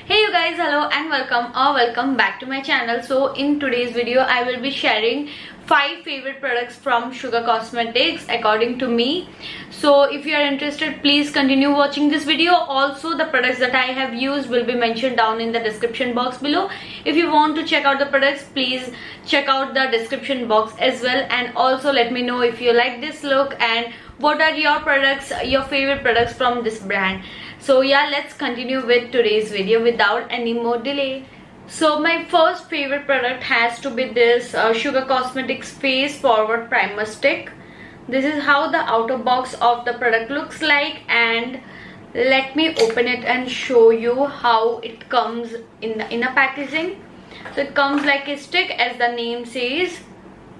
Hey you guys, hello and welcome back to my channel. So in today's video I will be sharing 5 favorite products from Sugar Cosmetics according to me. So if you are interested, please continue watching this video. Also the products that I have used will be mentioned down in the description box below. If you want to check out the products, please check out the description box as well, and also let me know if you like this look and what are your products, your favorite products from this brand. So yeah, let's continue with today's video without any more delay. So my first favorite product has to be this Sugar Cosmetics Face Forward Primer Stick. This is how the outer box of the product looks like, and let me open it and show you how it comes in the inner packaging. So it comes like a stick as the name says.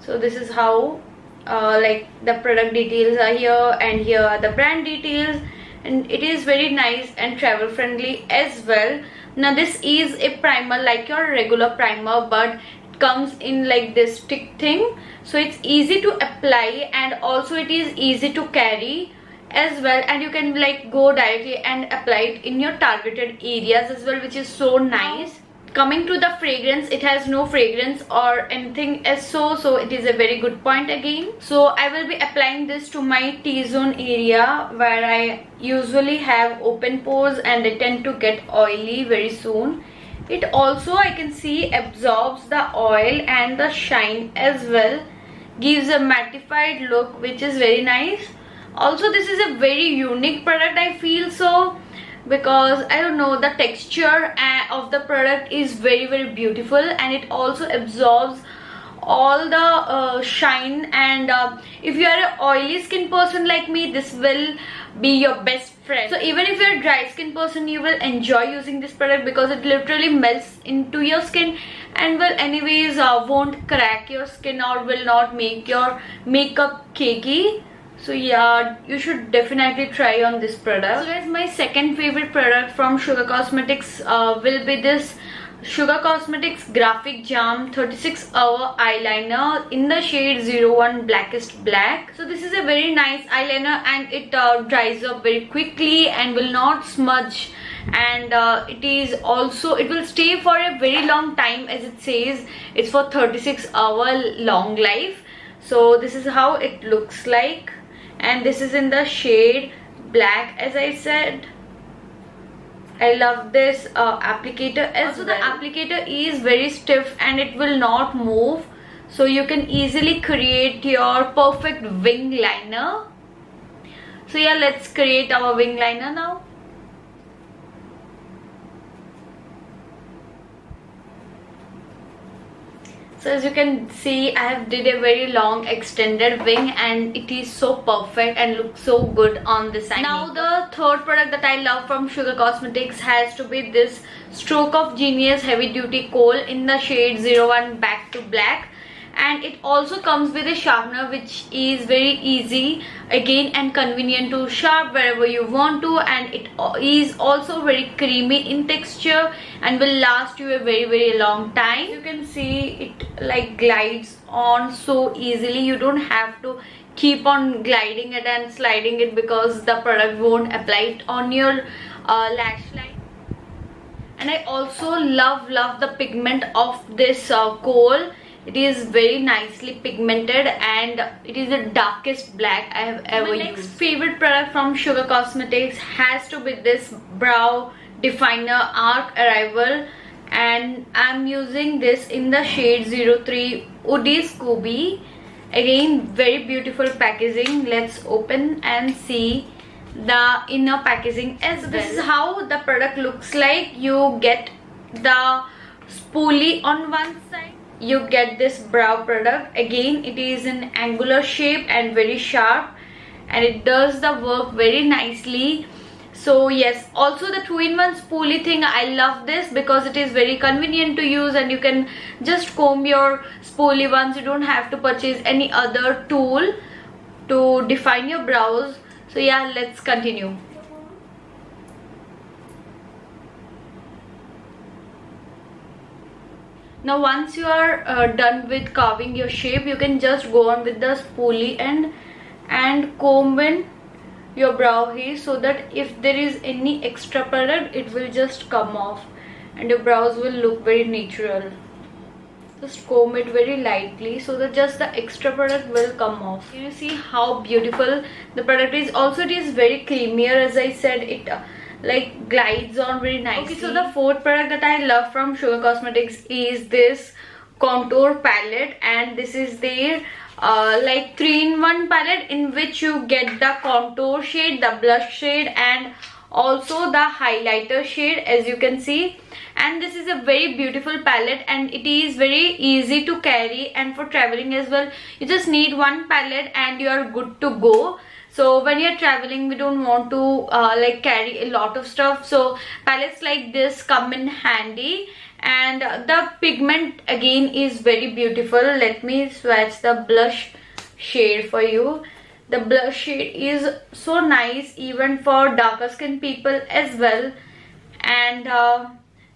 So this is how like the product details are here, and here are the brand details, and it is very nice and travel friendly as well. Now this is a primer like your regular primer, but it comes in like this stick thing, so it's easy to apply and also it is easy to carry as well, and you can like go directly and apply it in your targeted areas as well, which is so nice. Coming to the fragrance, it has no fragrance or anything as so it is a very good point again. So I will be applying this to my T-zone area where I usually have open pores and they tend to get oily very soon. It also, I can see, absorbs the oil and the shine as well, gives a mattified look which is very nice. Also this is a very unique product, I feel so, because I don't know, the texture of the product is very beautiful, and it also absorbs all the shine, and if you are an oily skin person like me, this will be your best friend. So even if you're a dry skin person, you will enjoy using this product because it literally melts into your skin and will anyways won't crack your skin or will not make your makeup cakey. So yeah, you should definitely try on this product. So guys, my second favorite product from Sugar Cosmetics will be this Sugar Cosmetics Graphic Jam 36-hour eyeliner in the shade 01 Blackest Black. So this is a very nice eyeliner, and it dries up very quickly and will not smudge, and it will stay for a very long time, as it says it's for 36-hour long life. So this is how it looks like, and this is in the shade black, as I said. I love this applicator as well. The applicator is very stiff and it will not move, so you can easily create your perfect wing liner. So yeah, let's create our wing liner now. So as you can see, I have did a very long extended wing, and it is so perfect and looks so good on this side. Now the third product that I love from Sugar Cosmetics has to be this Stroke of Genius Heavy Duty Kohl in the shade 01 Back to Black, and it also comes with a sharpener which is very easy again and convenient to sharp wherever you want to, and it is also very creamy in texture and will last you a very long time. You can see it like glides on so easily. You don't have to keep on gliding it and sliding it because the product won't apply it on your lash line. And I also love the pigment of this Kohl. It is very nicely pigmented and it is the darkest black I have ever used. My next favorite product from Sugar Cosmetics has to be this Brow Definer Arc Arrival, and I'm using this in the shade 03 Woody Scooby. Again, very beautiful packaging. Let's open and see the inner packaging as well. This is how the product looks like. You get the spoolie on one side. You get this brow product. Again, it is in angular shape and very sharp, and it does the work very nicely. So yes, also the 2-in-1 spoolie thing, I love this because it is very convenient to use, and you can just comb your spoolie once. You don't have to purchase any other tool to define your brows. So yeah, let's continue. Now once you are done with carving your shape, you can just go on with the spoolie and comb in your brow hair so that if there is any extra product, it will just come off. and your brows will look very natural. Just comb it very lightly so that just the extra product will come off. You see how beautiful the product is. Also it is very creamier, as I said. It like glides on very nicely. Okay, so the fourth product that I love from Sugar Cosmetics is this contour palette, and this is their like 3-in-1 palette in which you get the contour shade, the blush shade, and also the highlighter shade, as you can see. And this is a very beautiful palette, and it is very easy to carry, and for traveling as well. You just need one palette and you are good to go. So when you're traveling, we don't want to like carry a lot of stuff, so palettes like this come in handy. And the pigment again is very beautiful. Let me swatch the blush shade for you. The blush shade is so nice even for darker skin people as well. And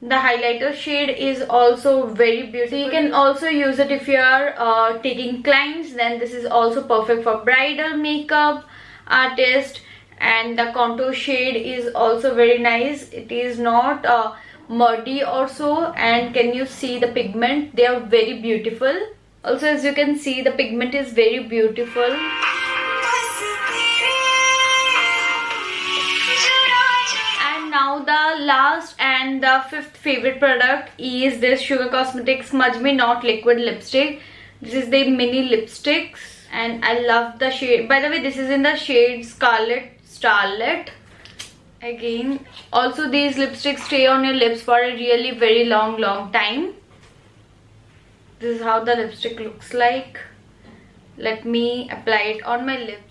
the highlighter shade is also very beautiful. So you can also use it if you are taking clients. Then this is also perfect for bridal makeup artist. And the contour shade is also very nice. It is not muddy or so. And can you see the pigment? They are very beautiful. Also, as you can see, the pigment is very beautiful. Now the last and the fifth favorite product is this Sugar Cosmetics Smudge Me Not Liquid Lipstick. This is the mini lipsticks, and I love the shade. By the way, this is in the shade Scarlet, Starlet. Again, also these lipsticks stay on your lips for a really very long time. This is how the lipstick looks like. Let me apply it on my lips.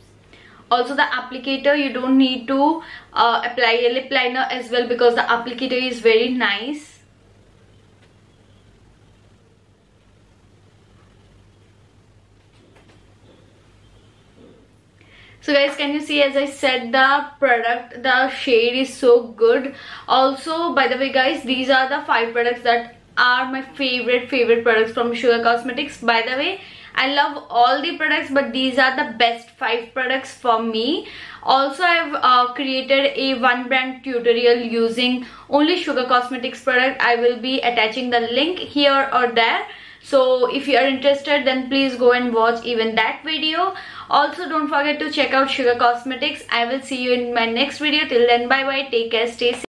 Also the applicator, you don't need to apply a lip liner as well, because the applicator is very nice. So guys, can you see, as I said, the product, the shade is so good. Also, by the way guys, these are the 5 products that are my favorite products from Sugar Cosmetics. By the way, I love all the products, but these are the best 5 products for me. Also, I've created a one brand tutorial using only Sugar Cosmetics product. I will be attaching the link here or there. So if you are interested, then please go and watch even that video. Also, don't forget to check out Sugar Cosmetics. I will see you in my next video. Till then, bye bye. Take care. Stay safe.